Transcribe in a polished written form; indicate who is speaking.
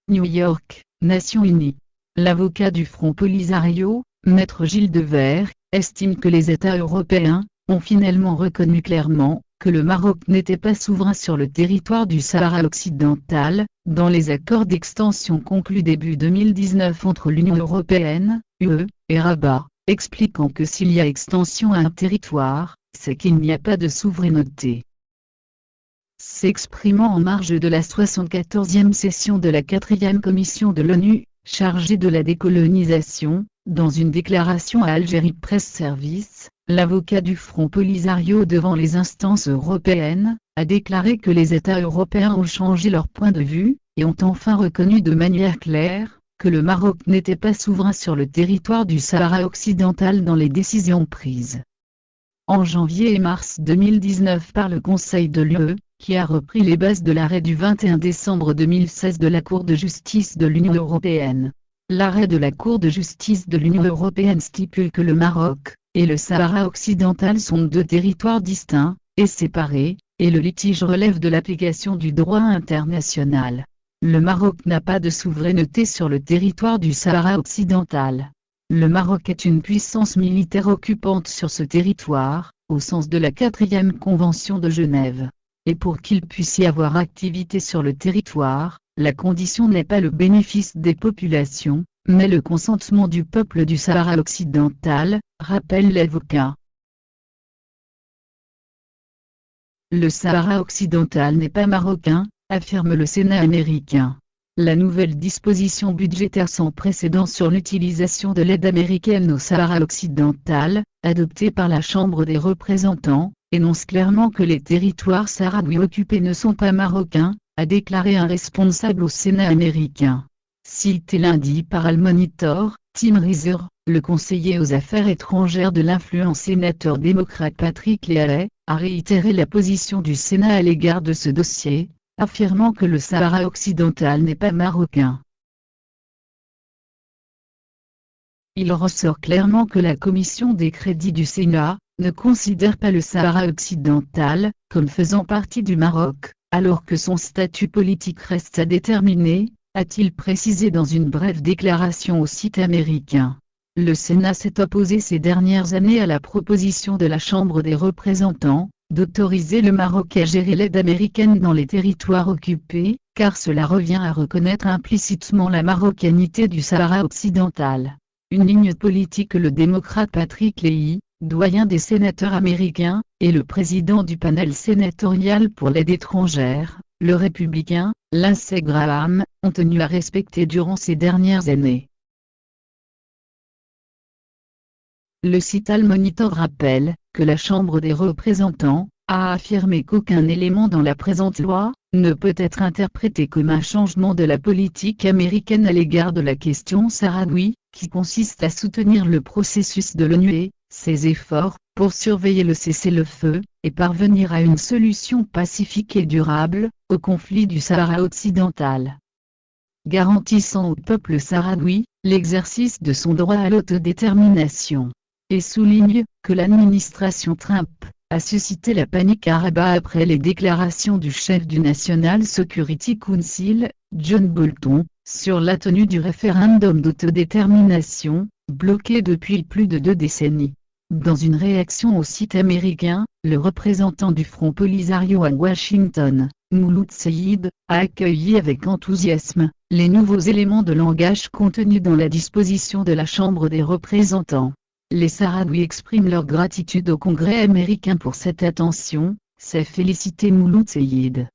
Speaker 1: New York, Nations Unies. L'avocat du Front Polisario, Maître Gilles Devers, estime que les États européens ont finalement reconnu clairement que le Maroc n'était pas souverain sur le territoire du Sahara occidental, dans les accords d'extension conclus début 2019 entre l'Union européenne, UE, et Rabat, expliquant que s'il y a extension à un territoire, c'est qu'il n'y a pas de souveraineté. S'exprimant en marge de la 74e session de la 4e commission de l'ONU, chargée de la décolonisation, dans une déclaration à Algérie Presse Service, l'avocat du Front Polisario devant les instances européennes, a déclaré que les États européens ont changé leur point de vue, et ont enfin reconnu de manière claire, que le Maroc n'était pas souverain sur le territoire du Sahara occidental dans les décisions prises en janvier et mars 2019 par le Conseil de l'UE, qui a repris les bases de l'arrêt du 21 décembre 2016 de la Cour de justice de l'Union européenne. L'arrêt de la Cour de justice de l'Union européenne stipule que le Maroc et le Sahara occidental sont deux territoires distincts et séparés, et le litige relève de l'application du droit international. Le Maroc n'a pas de souveraineté sur le territoire du Sahara occidental. Le Maroc est une puissance militaire occupante sur ce territoire, au sens de la 4e Convention de Genève. Et pour qu'il puisse y avoir activité sur le territoire, la condition n'est pas le bénéfice des populations, mais le consentement du peuple du Sahara occidental, rappelle l'avocat. Le Sahara occidental n'est pas marocain, affirme le Sénat américain. La nouvelle disposition budgétaire sans précédent sur l'utilisation de l'aide américaine au Sahara occidental, adoptée par la Chambre des représentants, énonce clairement que les territoires sahraouis occupés ne sont pas marocains, a déclaré un responsable au Sénat américain. Cité lundi par Al Monitor, Tim Reiser, le conseiller aux affaires étrangères de l'influent sénateur démocrate Patrick Leahy, a réitéré la position du Sénat à l'égard de ce dossier, affirmant que le Sahara occidental n'est pas marocain. Il ressort clairement que la commission des crédits du Sénat ne considère pas le Sahara occidental comme faisant partie du Maroc, alors que son statut politique reste à déterminer, a-t-il précisé dans une brève déclaration au site américain. Le Sénat s'est opposé ces dernières années à la proposition de la Chambre des représentants d'autoriser le Maroc à gérer l'aide américaine dans les territoires occupés, car cela revient à reconnaître implicitement la marocanité du Sahara occidental. Une ligne politique que le démocrate Patrick Leahy, doyen des sénateurs américains, et le président du panel sénatorial pour l'aide étrangère, le républicain, Lindsey Graham, ont tenu à respecter durant ces dernières années. Le site Al Monitor rappelle que la Chambre des représentants a affirmé qu'aucun élément dans la présente loi ne peut être interprété comme un changement de la politique américaine à l'égard de la question sahraoui, qui consiste à soutenir le processus de l'ONU et ses efforts pour surveiller le cessez-le-feu et parvenir à une solution pacifique et durable au conflit du Sahara occidental, garantissant au peuple sahraoui l'exercice de son droit à l'autodétermination. Et souligne que l'administration Trump a suscité la panique à Rabat après les déclarations du chef du National Security Council, John Bolton, sur la tenue du référendum d'autodétermination, bloqué depuis plus de 2 décennies. Dans une réaction au site américain, le représentant du Front Polisario à Washington, Mouloud Seyid, a accueilli avec enthousiasme les nouveaux éléments de langage contenus dans la disposition de la Chambre des représentants. Les Sahraouis expriment leur gratitude au Congrès américain pour cette attention, s'est félicité Mouloud Seyid.